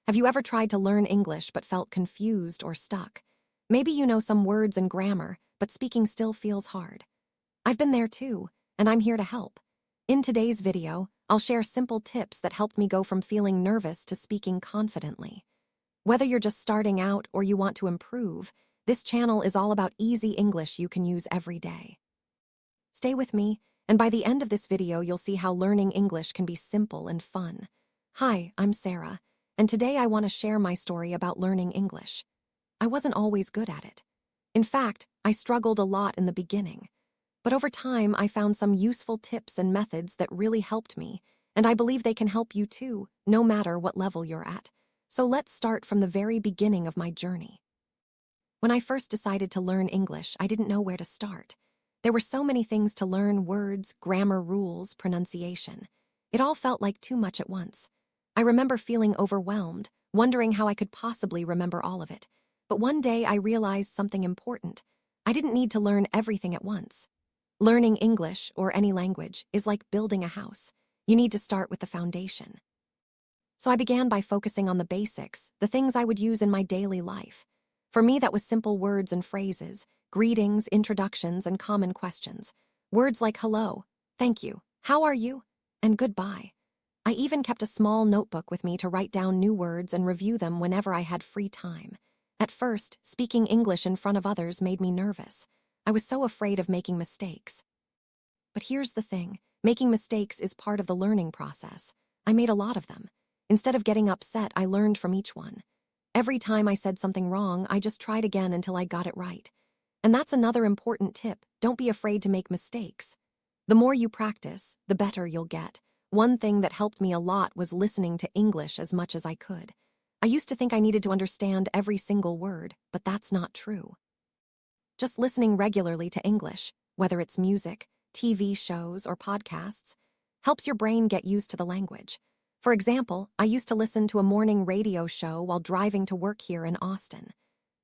Have you ever tried to learn English but felt confused or stuck? Maybe you know some words and grammar, but speaking still feels hard. I've been there too, and I'm here to help. In today's video, I'll share simple tips that helped me go from feeling nervous to speaking confidently. Whether you're just starting out or you want to improve, this channel is all about easy English you can use every day. Stay with me, and by the end of this video, you'll see how learning English can be simple and fun. Hi, I'm Sarah, and today I want to share my story about learning English. I wasn't always good at it. In fact, I struggled a lot in the beginning. But over time, I found some useful tips and methods that really helped me, and I believe they can help you too, no matter what level you're at. So let's start from the very beginning of my journey. When I first decided to learn English, I didn't know where to start. There were so many things to learn: words, grammar, rules, pronunciation. It all felt like too much at once. I remember feeling overwhelmed, wondering how I could possibly remember all of it. But one day I realized something important. I didn't need to learn everything at once. Learning English, or any language, is like building a house. You need to start with the foundation. So I began by focusing on the basics, the things I would use in my daily life. For me, that was simple words and phrases, greetings, introductions, and common questions. Words like hello, thank you, how are you, and goodbye. I even kept a small notebook with me to write down new words and review them whenever I had free time. At first, speaking English in front of others made me nervous. I was so afraid of making mistakes. But here's the thing, making mistakes is part of the learning process. I made a lot of them. Instead of getting upset, I learned from each one. Every time I said something wrong, I just tried again until I got it right. And that's another important tip: don't be afraid to make mistakes. The more you practice, the better you'll get. One thing that helped me a lot was listening to English as much as I could. I used to think I needed to understand every single word, but that's not true. Just listening regularly to English, whether it's music, TV shows, or podcasts, helps your brain get used to the language. For example, I used to listen to a morning radio show while driving to work here in Austin.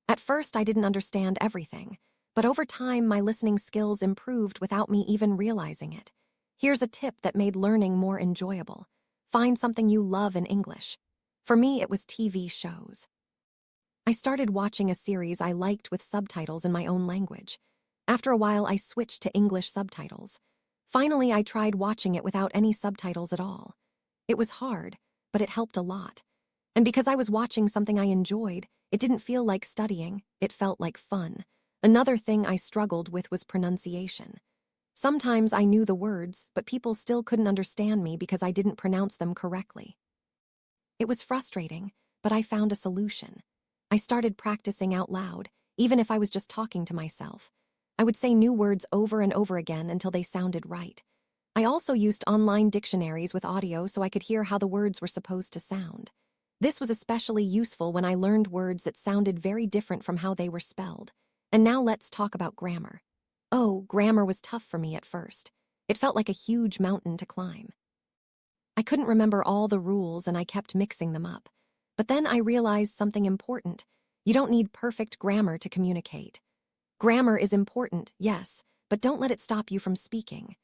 At first, I didn't understand everything, but over time, my listening skills improved without me even realizing it. Here's a tip that made learning more enjoyable. Find something you love in English. For me, it was TV shows. I started watching a series I liked with subtitles in my own language. After a while, I switched to English subtitles. Finally, I tried watching it without any subtitles at all. It was hard, but it helped a lot. And because I was watching something I enjoyed, it didn't feel like studying, it felt like fun. Another thing I struggled with was pronunciation. Sometimes I knew the words, but people still couldn't understand me because I didn't pronounce them correctly. It was frustrating, but I found a solution. I started practicing out loud, even if I was just talking to myself. I would say new words over and over again until they sounded right. I also used online dictionaries with audio so I could hear how the words were supposed to sound. This was especially useful when I learned words that sounded very different from how they were spelled. And now let's talk about grammar. Oh, grammar was tough for me at first. It felt like a huge mountain to climb. I couldn't remember all the rules and I kept mixing them up. But then I realized something important. You don't need perfect grammar to communicate. Grammar is important, yes, but don't let it stop you from speaking.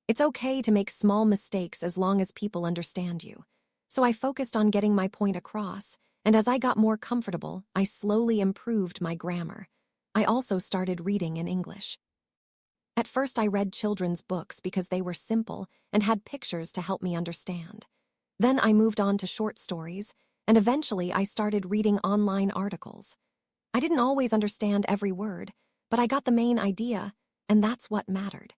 It's okay to make small mistakes as long as people understand you. So I focused on getting my point across, and as I got more comfortable, I slowly improved my grammar. I also started reading in English. At first, I read children's books because they were simple and had pictures to help me understand. Then I moved on to short stories, and eventually I started reading online articles. I didn't always understand every word, but I got the main idea, and that's what mattered.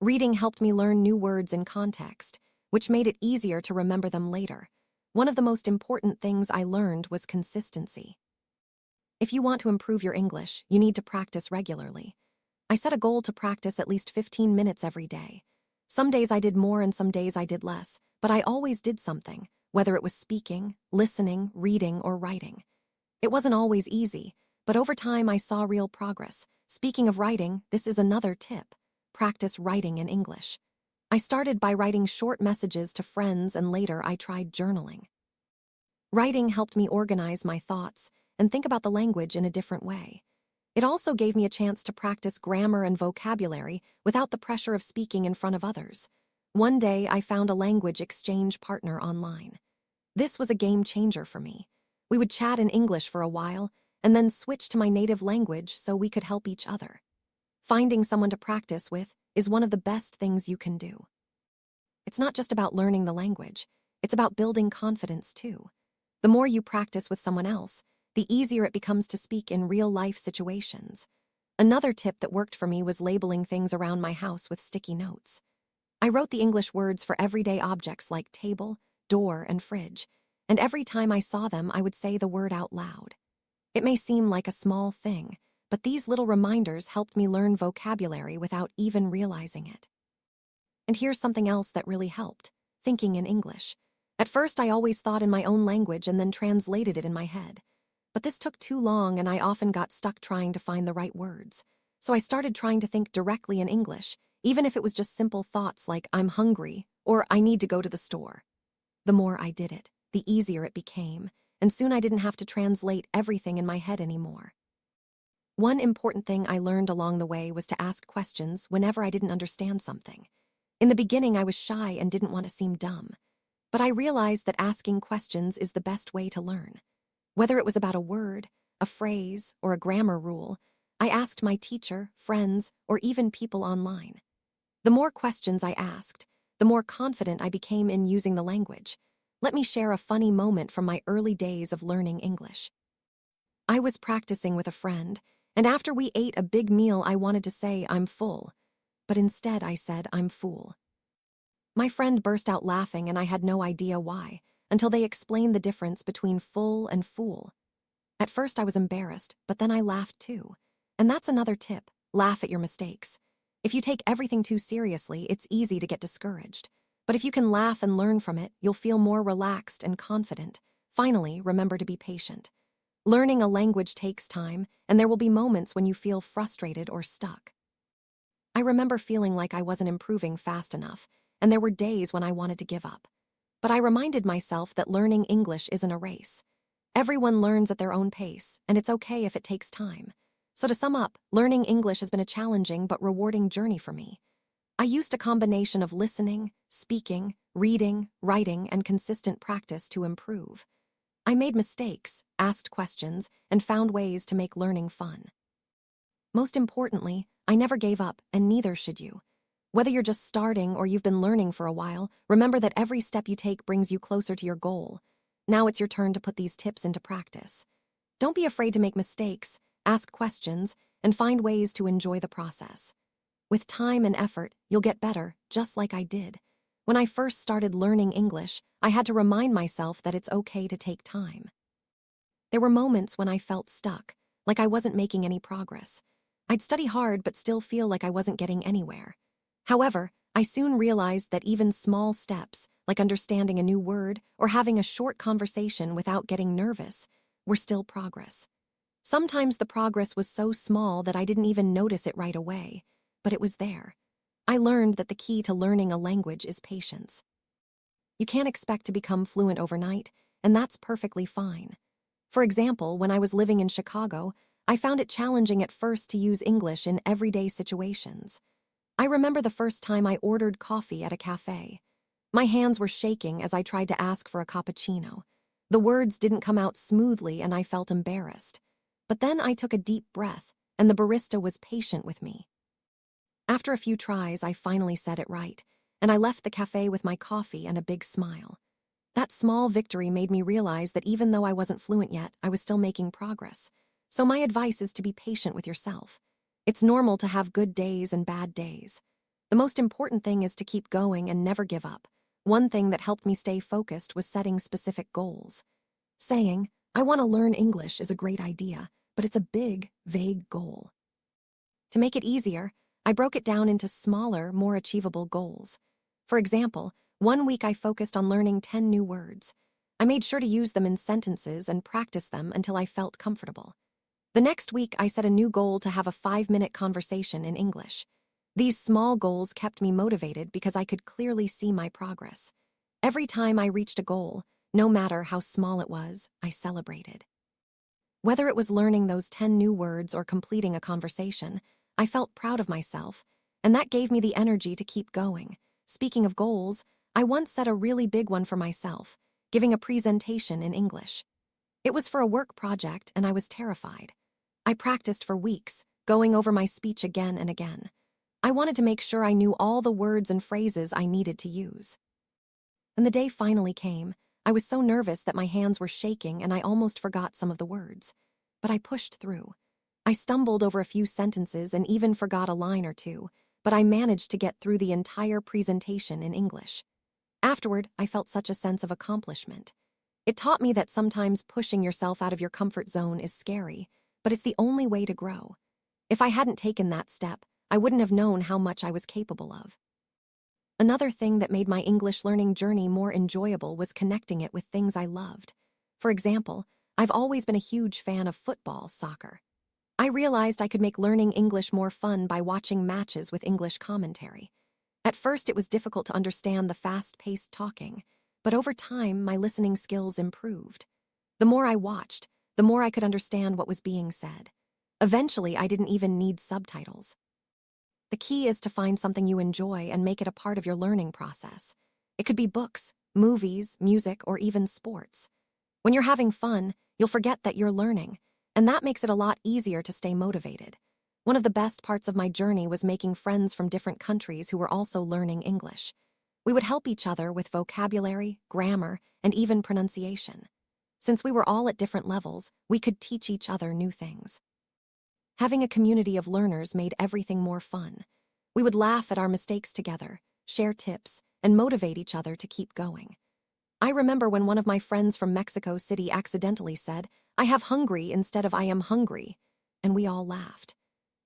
Reading helped me learn new words in context, which made it easier to remember them later. One of the most important things I learned was consistency. If you want to improve your English, you need to practice regularly. I set a goal to practice at least 15 minutes every day. Some days I did more and some days I did less, but I always did something, whether it was speaking, listening, reading, or writing. It wasn't always easy, but over time I saw real progress. Speaking of writing, this is another tip. Practice writing in English. I started by writing short messages to friends, and later I tried journaling. Writing helped me organize my thoughts and think about the language in a different way. It also gave me a chance to practice grammar and vocabulary without the pressure of speaking in front of others. One day, I found a language exchange partner online. This was a game changer for me. We would chat in English for a while and then switch to my native language so we could help each other. Finding someone to practice with is one of the best things you can do. It's not just about learning the language, it's about building confidence too. The more you practice with someone else, the easier it becomes to speak in real-life situations. Another tip that worked for me was labeling things around my house with sticky notes. I wrote the English words for everyday objects like table, door, and fridge, and every time I saw them, I would say the word out loud. It may seem like a small thing, but these little reminders helped me learn vocabulary without even realizing it. And here's something else that really helped: thinking in English. At first, I always thought in my own language and then translated it in my head. But this took too long, and I often got stuck trying to find the right words. So I started trying to think directly in English, even if it was just simple thoughts like "I'm hungry" or "I need to go to the store." The more I did it, the easier it became, and soon I didn't have to translate everything in my head anymore. One important thing I learned along the way was to ask questions whenever I didn't understand something. In the beginning, I was shy and didn't want to seem dumb. But I realized that asking questions is the best way to learn. Whether it was about a word, a phrase, or a grammar rule, I asked my teacher, friends, or even people online. The more questions I asked, the more confident I became in using the language. Let me share a funny moment from my early days of learning English. I was practicing with a friend, and after we ate a big meal, I wanted to say "I'm full," but instead I said "I'm fool." My friend burst out laughing, and I had no idea why, until they explained the difference between full and fool. At first I was embarrassed, but then I laughed too. And that's another tip: laugh at your mistakes. If you take everything too seriously, it's easy to get discouraged. But if you can laugh and learn from it, you'll feel more relaxed and confident. Finally, remember to be patient. Learning a language takes time, and there will be moments when you feel frustrated or stuck. I remember feeling like I wasn't improving fast enough, and there were days when I wanted to give up. But I reminded myself that learning English isn't a race. Everyone learns at their own pace, and it's okay if it takes time. So to sum up, learning English has been a challenging but rewarding journey for me. I used a combination of listening, speaking, reading, writing, and consistent practice to improve. I made mistakes, asked questions, and found ways to make learning fun. Most importantly, I never gave up, and neither should you. Whether you're just starting or you've been learning for a while, remember that every step you take brings you closer to your goal. Now it's your turn to put these tips into practice. Don't be afraid to make mistakes, ask questions, and find ways to enjoy the process. With time and effort, you'll get better, just like I did. When I first started learning English, I had to remind myself that it's okay to take time. There were moments when I felt stuck, like I wasn't making any progress. I'd study hard but still feel like I wasn't getting anywhere. However, I soon realized that even small steps, like understanding a new word or having a short conversation without getting nervous, were still progress. Sometimes the progress was so small that I didn't even notice it right away, but it was there. I learned that the key to learning a language is patience. You can't expect to become fluent overnight, and that's perfectly fine. For example, when I was living in Chicago, I found it challenging at first to use English in everyday situations. I remember the first time I ordered coffee at a cafe. My hands were shaking as I tried to ask for a cappuccino. The words didn't come out smoothly, and I felt embarrassed. But then I took a deep breath, and the barista was patient with me. After a few tries, I finally said it right, and I left the cafe with my coffee and a big smile. That small victory made me realize that even though I wasn't fluent yet, I was still making progress. So my advice is to be patient with yourself. It's normal to have good days and bad days. The most important thing is to keep going and never give up. One thing that helped me stay focused was setting specific goals. Saying, "I want to learn English," is a great idea, but it's a big, vague goal. To make it easier, I broke it down into smaller, more achievable goals. For example, one week I focused on learning 10 new words. I made sure to use them in sentences and practice them until I felt comfortable. The next week, I set a new goal to have a 5-minute conversation in English. These small goals kept me motivated because I could clearly see my progress. Every time I reached a goal, no matter how small it was, I celebrated. Whether it was learning those 10 new words or completing a conversation, I felt proud of myself, and that gave me the energy to keep going. Speaking of goals, I once set a really big one for myself, giving a presentation in English. It was for a work project, and I was terrified. I practiced for weeks, going over my speech again and again. I wanted to make sure I knew all the words and phrases I needed to use. When the day finally came, I was so nervous that my hands were shaking and I almost forgot some of the words. But I pushed through. I stumbled over a few sentences and even forgot a line or two, but I managed to get through the entire presentation in English. Afterward, I felt such a sense of accomplishment. It taught me that sometimes pushing yourself out of your comfort zone is scary, but it's the only way to grow. If I hadn't taken that step, I wouldn't have known how much I was capable of. Another thing that made my English learning journey more enjoyable was connecting it with things I loved. For example, I've always been a huge fan of football, soccer. I realized I could make learning English more fun by watching matches with English commentary. At first, it was difficult to understand the fast-paced talking, but over time, my listening skills improved. The more I watched, the more I could understand what was being said. Eventually, I didn't even need subtitles. The key is to find something you enjoy and make it a part of your learning process. It could be books, movies, music, or even sports. When you're having fun, you'll forget that you're learning, and that makes it a lot easier to stay motivated. One of the best parts of my journey was making friends from different countries who were also learning English. We would help each other with vocabulary, grammar, and even pronunciation. Since we were all at different levels, we could teach each other new things. Having a community of learners made everything more fun. We would laugh at our mistakes together, share tips, and motivate each other to keep going. I remember when one of my friends from Mexico City accidentally said, "I have hungry" instead of "I am hungry," and we all laughed.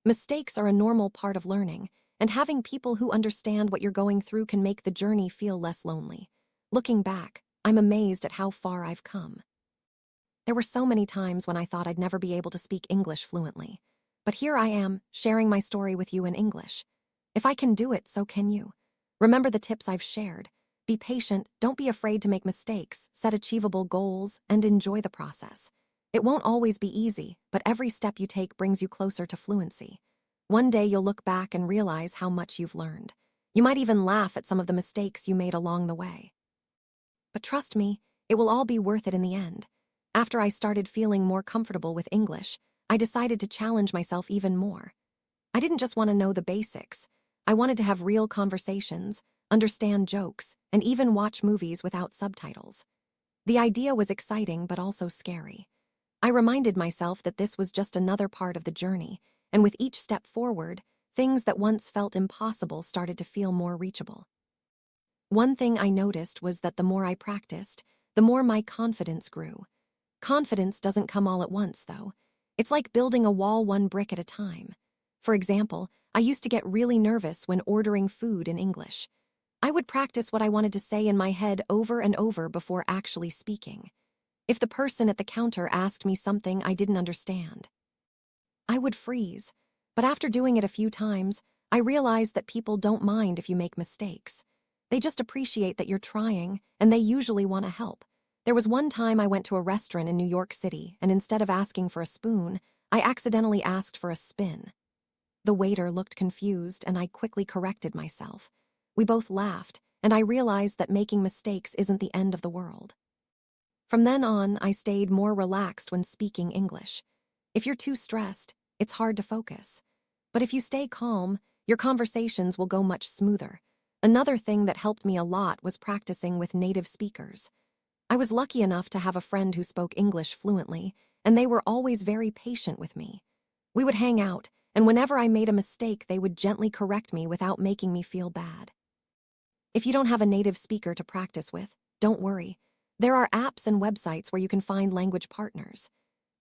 Mistakes are a normal part of learning, and having people who understand what you're going through can make the journey feel less lonely. Looking back, I'm amazed at how far I've come. There were so many times when I thought I'd never be able to speak English fluently. But here I am, sharing my story with you in English. If I can do it, so can you. Remember the tips I've shared. Be patient, don't be afraid to make mistakes, set achievable goals, and enjoy the process. It won't always be easy, but every step you take brings you closer to fluency. One day you'll look back and realize how much you've learned. You might even laugh at some of the mistakes you made along the way. But trust me, it will all be worth it in the end. After I started feeling more comfortable with English, I decided to challenge myself even more. I didn't just want to know the basics. I wanted to have real conversations, understand jokes, and even watch movies without subtitles. The idea was exciting but also scary. I reminded myself that this was just another part of the journey, and with each step forward, things that once felt impossible started to feel more reachable. One thing I noticed was that the more I practiced, the more my confidence grew. Confidence doesn't come all at once, though. It's like building a wall one brick at a time. For example, I used to get really nervous when ordering food in English. I would practice what I wanted to say in my head over and over before actually speaking. If the person at the counter asked me something I didn't understand, I would freeze. But after doing it a few times, I realized that people don't mind if you make mistakes. They just appreciate that you're trying, and they usually want to help. There was one time I went to a restaurant in New York City, and instead of asking for a spoon, I accidentally asked for a spin. The waiter looked confused, and I quickly corrected myself. We both laughed, and I realized that making mistakes isn't the end of the world. From then on, I stayed more relaxed when speaking English. If you're too stressed, it's hard to focus. But if you stay calm, your conversations will go much smoother. Another thing that helped me a lot was practicing with native speakers. I was lucky enough to have a friend who spoke English fluently, and they were always very patient with me. We would hang out, and whenever I made a mistake, they would gently correct me without making me feel bad. If you don't have a native speaker to practice with, don't worry. There are apps and websites where you can find language partners.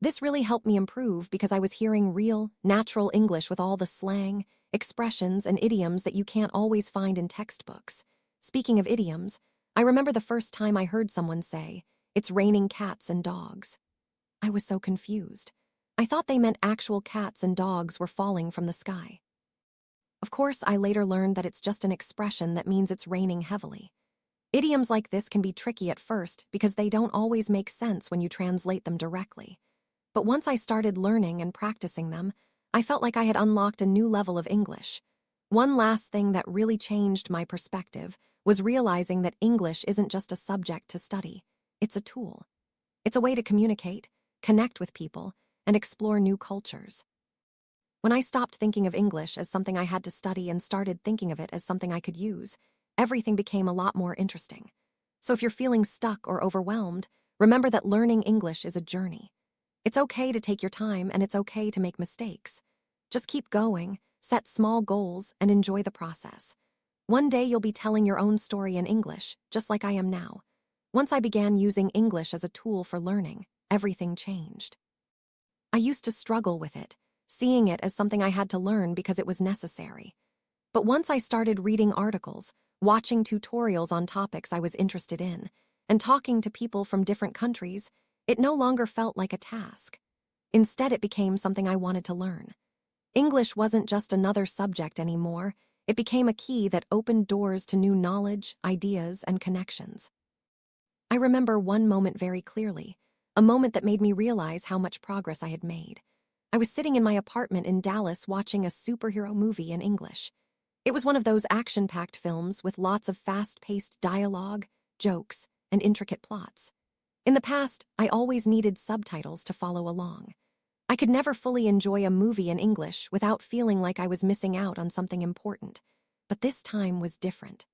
This really helped me improve because I was hearing real, natural English with all the slang, expressions, and idioms that you can't always find in textbooks. Speaking of idioms, I remember the first time I heard someone say, "It's raining cats and dogs." I was so confused. I thought they meant actual cats and dogs were falling from the sky. Of course, I later learned that it's just an expression that means it's raining heavily. Idioms like this can be tricky at first because they don't always make sense when you translate them directly. But once I started learning and practicing them, I felt like I had unlocked a new level of English. One last thing that really changed my perspective was realizing that English isn't just a subject to study, it's a tool. It's a way to communicate, connect with people, and explore new cultures. When I stopped thinking of English as something I had to study and started thinking of it as something I could use, everything became a lot more interesting. So if you're feeling stuck or overwhelmed, remember that learning English is a journey. It's okay to take your time and it's okay to make mistakes. Just keep going, set small goals, and enjoy the process. One day you'll be telling your own story in English, just like I am now. Once I began using English as a tool for learning, everything changed. I used to struggle with it, seeing it as something I had to learn because it was necessary. But once I started reading articles, watching tutorials on topics I was interested in, and talking to people from different countries, it no longer felt like a task. Instead, it became something I wanted to learn. English wasn't just another subject anymore. It became a key that opened doors to new knowledge, ideas, and connections. I remember one moment very clearly, a moment that made me realize how much progress I had made. I was sitting in my apartment in Dallas watching a superhero movie in English. It was one of those action-packed films with lots of fast-paced dialogue, jokes, and intricate plots. In the past, I always needed subtitles to follow along. I could never fully enjoy a movie in English without feeling like I was missing out on something important. But this time was different.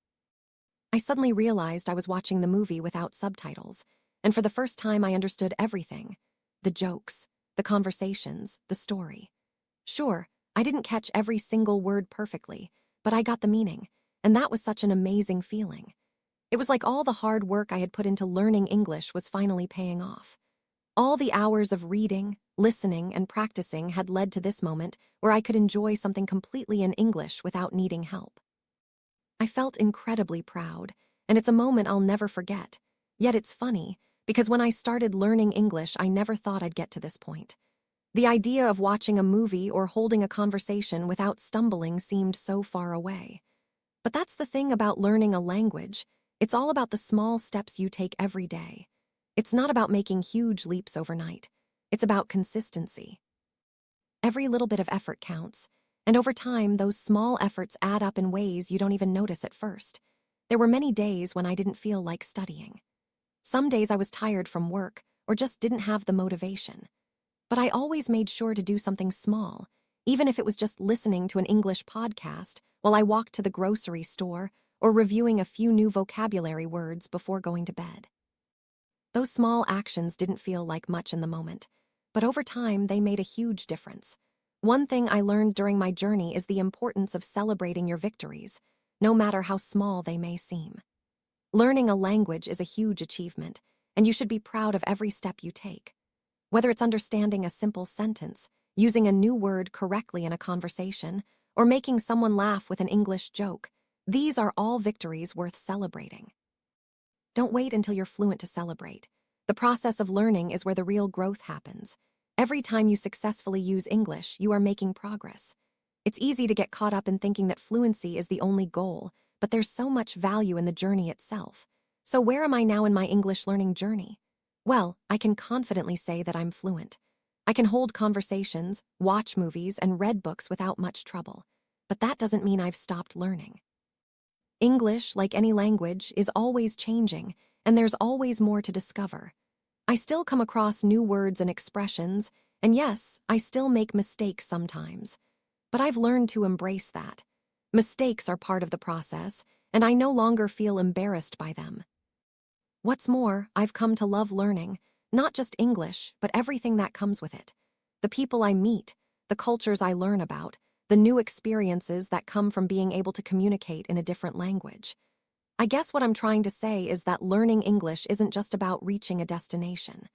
I suddenly realized I was watching the movie without subtitles, and for the first time I understood everything. The jokes, the conversations, the story. Sure, I didn't catch every single word perfectly, but I got the meaning, and that was such an amazing feeling. It was like all the hard work I had put into learning English was finally paying off. All the hours of reading, listening, and practicing had led to this moment where I could enjoy something completely in English without needing help. I felt incredibly proud, and it's a moment I'll never forget. Yet it's funny, because when I started learning English, I never thought I'd get to this point. The idea of watching a movie or holding a conversation without stumbling seemed so far away. But that's the thing about learning a language. It's all about the small steps you take every day. It's not about making huge leaps overnight. It's about consistency. Every little bit of effort counts, and over time, those small efforts add up in ways you don't even notice at first. There were many days when I didn't feel like studying. Some days I was tired from work or just didn't have the motivation. But I always made sure to do something small, even if it was just listening to an English podcast while I walked to the grocery store or reviewing a few new vocabulary words before going to bed. Those small actions didn't feel like much in the moment, but over time they made a huge difference. One thing I learned during my journey is the importance of celebrating your victories, no matter how small they may seem. Learning a language is a huge achievement, and you should be proud of every step you take. Whether it's understanding a simple sentence, using a new word correctly in a conversation, or making someone laugh with an English joke, these are all victories worth celebrating. Don't wait until you're fluent to celebrate. The process of learning is where the real growth happens. Every time you successfully use English, you are making progress. It's easy to get caught up in thinking that fluency is the only goal, but there's so much value in the journey itself. So where am I now in my English learning journey? Well, I can confidently say that I'm fluent. I can hold conversations, watch movies, and read books without much trouble. But that doesn't mean I've stopped learning. English, like any language, is always changing, and there's always more to discover. I still come across new words and expressions, and yes, I still make mistakes sometimes. But I've learned to embrace that. Mistakes are part of the process, and I no longer feel embarrassed by them. What's more, I've come to love learning, not just English, but everything that comes with it. The people I meet, the cultures I learn about, the new experiences that come from being able to communicate in a different language. I guess what I'm trying to say is that learning English isn't just about reaching a destination.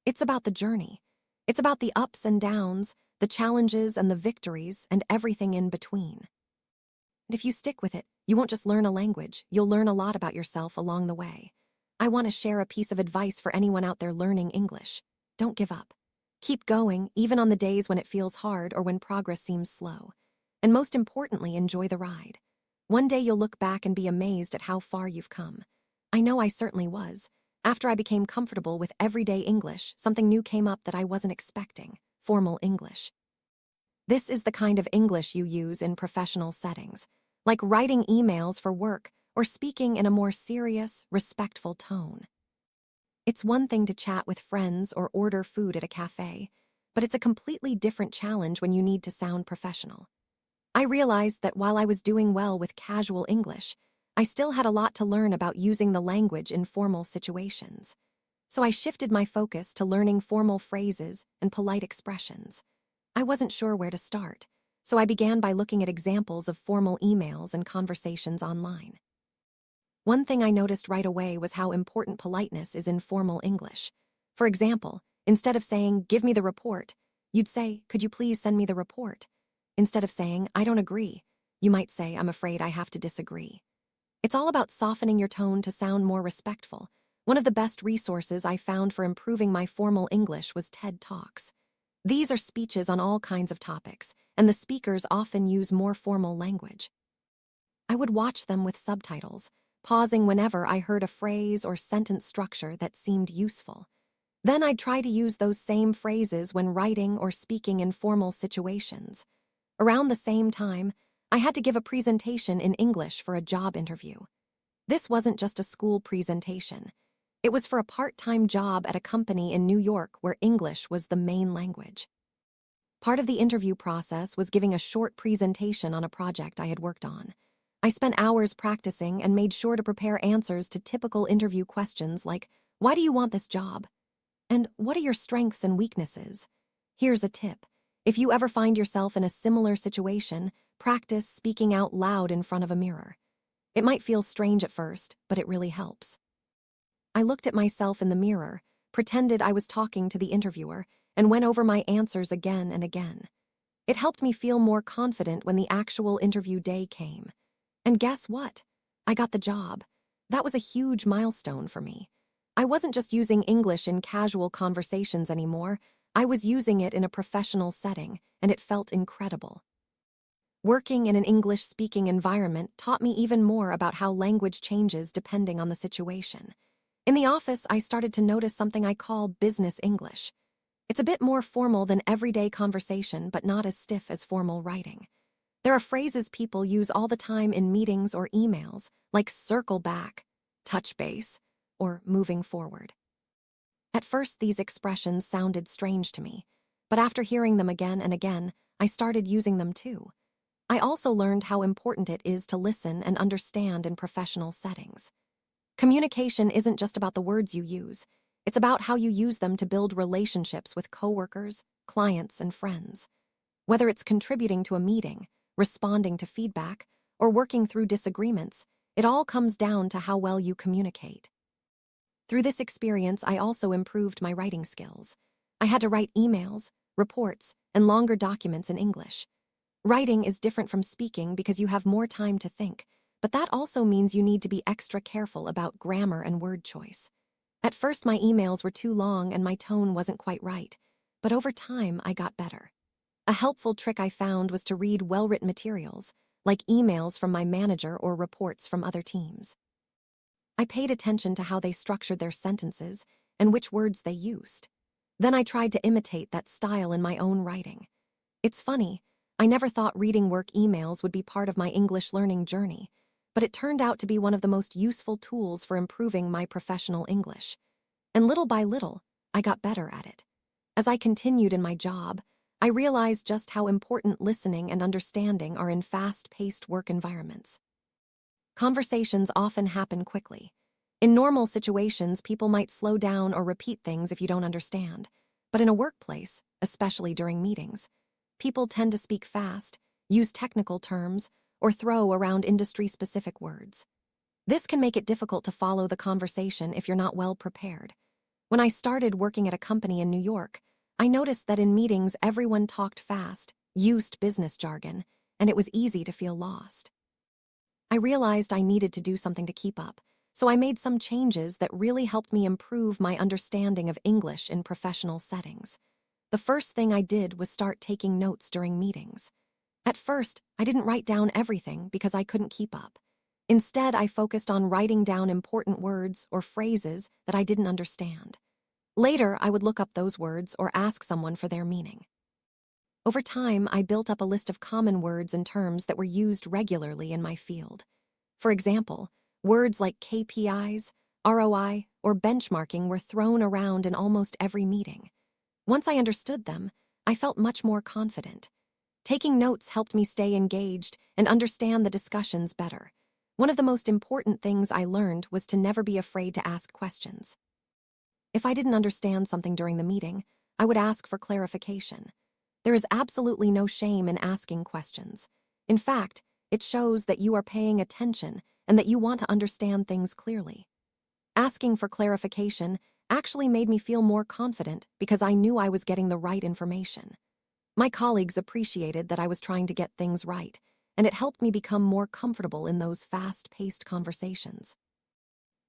It's about the journey. It's about the ups and downs, the challenges and the victories, and everything in between. And if you stick with it, you won't just learn a language, you'll learn a lot about yourself along the way. I want to share a piece of advice for anyone out there learning English. Don't give up. Keep going, even on the days when it feels hard or when progress seems slow. And most importantly, enjoy the ride. One day you'll look back and be amazed at how far you've come. I know I certainly was. After I became comfortable with everyday English, something new came up that I wasn't expecting: formal English. This is the kind of English you use in professional settings, like writing emails for work or speaking in a more serious, respectful tone. It's one thing to chat with friends or order food at a cafe, but it's a completely different challenge when you need to sound professional. I realized that while I was doing well with casual English, I still had a lot to learn about using the language in formal situations. So I shifted my focus to learning formal phrases and polite expressions. I wasn't sure where to start, so I began by looking at examples of formal emails and conversations online. One thing I noticed right away was how important politeness is in formal English. For example, instead of saying, "Give me the report," you'd say, "Could you please send me the report?" Instead of saying, "I don't agree," you might say, "I'm afraid I have to disagree." It's all about softening your tone to sound more respectful. One of the best resources I found for improving my formal English was TED Talks. These are speeches on all kinds of topics, and the speakers often use more formal language. I would watch them with subtitles, pausing whenever I heard a phrase or sentence structure that seemed useful. Then I'd try to use those same phrases when writing or speaking in formal situations. Around the same time, I had to give a presentation in English for a job interview. This wasn't just a school presentation. It was for a part-time job at a company in New York where English was the main language. Part of the interview process was giving a short presentation on a project I had worked on. I spent hours practicing and made sure to prepare answers to typical interview questions like, "Why do you want this job?" And "What are your strengths and weaknesses?" Here's a tip. If you ever find yourself in a similar situation, practice speaking out loud in front of a mirror. It might feel strange at first, but it really helps. I looked at myself in the mirror, pretended I was talking to the interviewer, and went over my answers again and again. It helped me feel more confident when the actual interview day came. And guess what? I got the job. That was a huge milestone for me. I wasn't just using English in casual conversations anymore. I was using it in a professional setting, and it felt incredible. Working in an English-speaking environment taught me even more about how language changes depending on the situation. In the office, I started to notice something I call business English. It's a bit more formal than everyday conversation, but not as stiff as formal writing. There are phrases people use all the time in meetings or emails, like circle back, touch base, or moving forward. At first, these expressions sounded strange to me, but after hearing them again and again, I started using them too. I also learned how important it is to listen and understand in professional settings. Communication isn't just about the words you use. It's about how you use them to build relationships with coworkers, clients, and friends. Whether it's contributing to a meeting, responding to feedback, or working through disagreements, it all comes down to how well you communicate. Through this experience, I also improved my writing skills. I had to write emails, reports, and longer documents in English. Writing is different from speaking because you have more time to think, but that also means you need to be extra careful about grammar and word choice. At first, my emails were too long and my tone wasn't quite right, but over time, I got better. A helpful trick I found was to read well-written materials, like emails from my manager or reports from other teams. I paid attention to how they structured their sentences and which words they used. Then I tried to imitate that style in my own writing. It's funny, I never thought reading work emails would be part of my English learning journey, but it turned out to be one of the most useful tools for improving my professional English. And little by little, I got better at it. As I continued in my job, I realized just how important listening and understanding are in fast-paced work environments. Conversations often happen quickly. In normal situations, people might slow down or repeat things if you don't understand. But in a workplace, especially during meetings, people tend to speak fast, use technical terms, or throw around industry-specific words. This can make it difficult to follow the conversation if you're not well prepared. When I started working at a company in New York, I noticed that in meetings everyone talked fast, used business jargon, and it was easy to feel lost. I realized I needed to do something to keep up, so I made some changes that really helped me improve my understanding of English in professional settings. The first thing I did was start taking notes during meetings. At first, I didn't write down everything because I couldn't keep up. Instead, I focused on writing down important words or phrases that I didn't understand. Later, I would look up those words or ask someone for their meaning. Over time, I built up a list of common words and terms that were used regularly in my field. For example, words like KPIs, ROI, or benchmarking were thrown around in almost every meeting. Once I understood them, I felt much more confident. Taking notes helped me stay engaged and understand the discussions better. One of the most important things I learned was to never be afraid to ask questions. If I didn't understand something during the meeting, I would ask for clarification. There is absolutely no shame in asking questions. In fact, it shows that you are paying attention and that you want to understand things clearly. Asking for clarification actually made me feel more confident because I knew I was getting the right information. My colleagues appreciated that I was trying to get things right, and it helped me become more comfortable in those fast-paced conversations.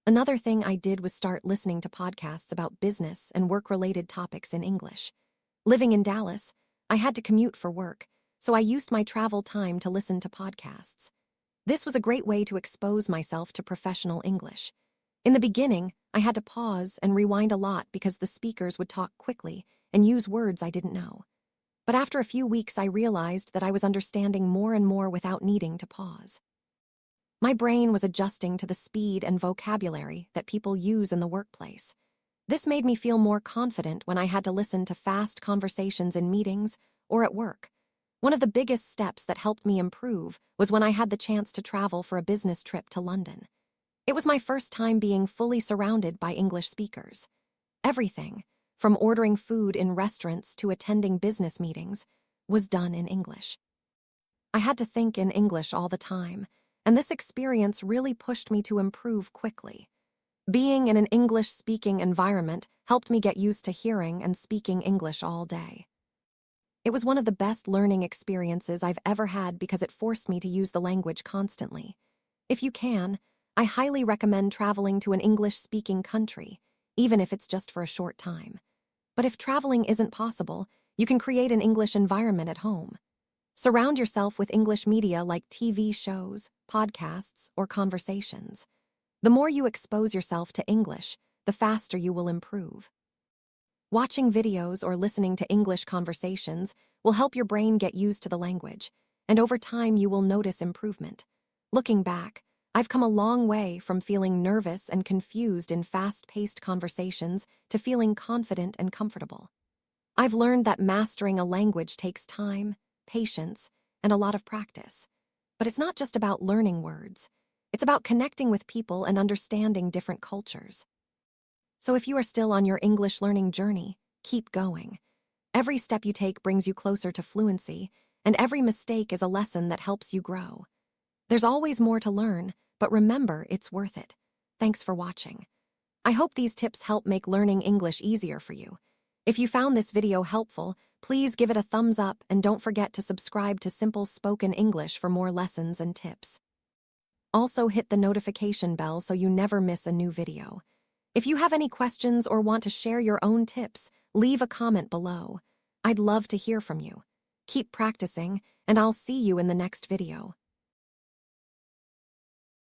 Another thing I did was start listening to podcasts about business and work-related topics in English. Living in Dallas, I had to commute for work, so I used my travel time to listen to podcasts. This was a great way to expose myself to professional English. In the beginning, I had to pause and rewind a lot because the speakers would talk quickly and use words I didn't know. But after a few weeks, I realized that I was understanding more and more without needing to pause. My brain was adjusting to the speed and vocabulary that people use in the workplace. This made me feel more confident when I had to listen to fast conversations in meetings or at work. One of the biggest steps that helped me improve was when I had the chance to travel for a business trip to London. It was my first time being fully surrounded by English speakers. Everything, from ordering food in restaurants to attending business meetings, was done in English. I had to think in English all the time, and this experience really pushed me to improve quickly. Being in an English-speaking environment helped me get used to hearing and speaking English all day. It was one of the best learning experiences I've ever had because it forced me to use the language constantly. If you can, I highly recommend traveling to an English-speaking country, even if it's just for a short time. But if traveling isn't possible, you can create an English environment at home. Surround yourself with English media like TV shows, podcasts, or conversations. The more you expose yourself to English, the faster you will improve. Watching videos or listening to English conversations will help your brain get used to the language, and over time you will notice improvement. Looking back, I've come a long way from feeling nervous and confused in fast-paced conversations to feeling confident and comfortable. I've learned that mastering a language takes time, patience, and a lot of practice. But it's not just about learning words. It's about connecting with people and understanding different cultures. So if you are still on your English learning journey, keep going. Every step you take brings you closer to fluency, and every mistake is a lesson that helps you grow. There's always more to learn, but remember, it's worth it. Thanks for watching. I hope these tips help make learning English easier for you. If you found this video helpful, please give it a thumbs up and don't forget to subscribe to Simple Spoken English for more lessons and tips. Also hit the notification bell so you never miss a new video. If you have any questions or want to share your own tips, leave a comment below. I'd love to hear from you. Keep practicing, and I'll see you in the next video.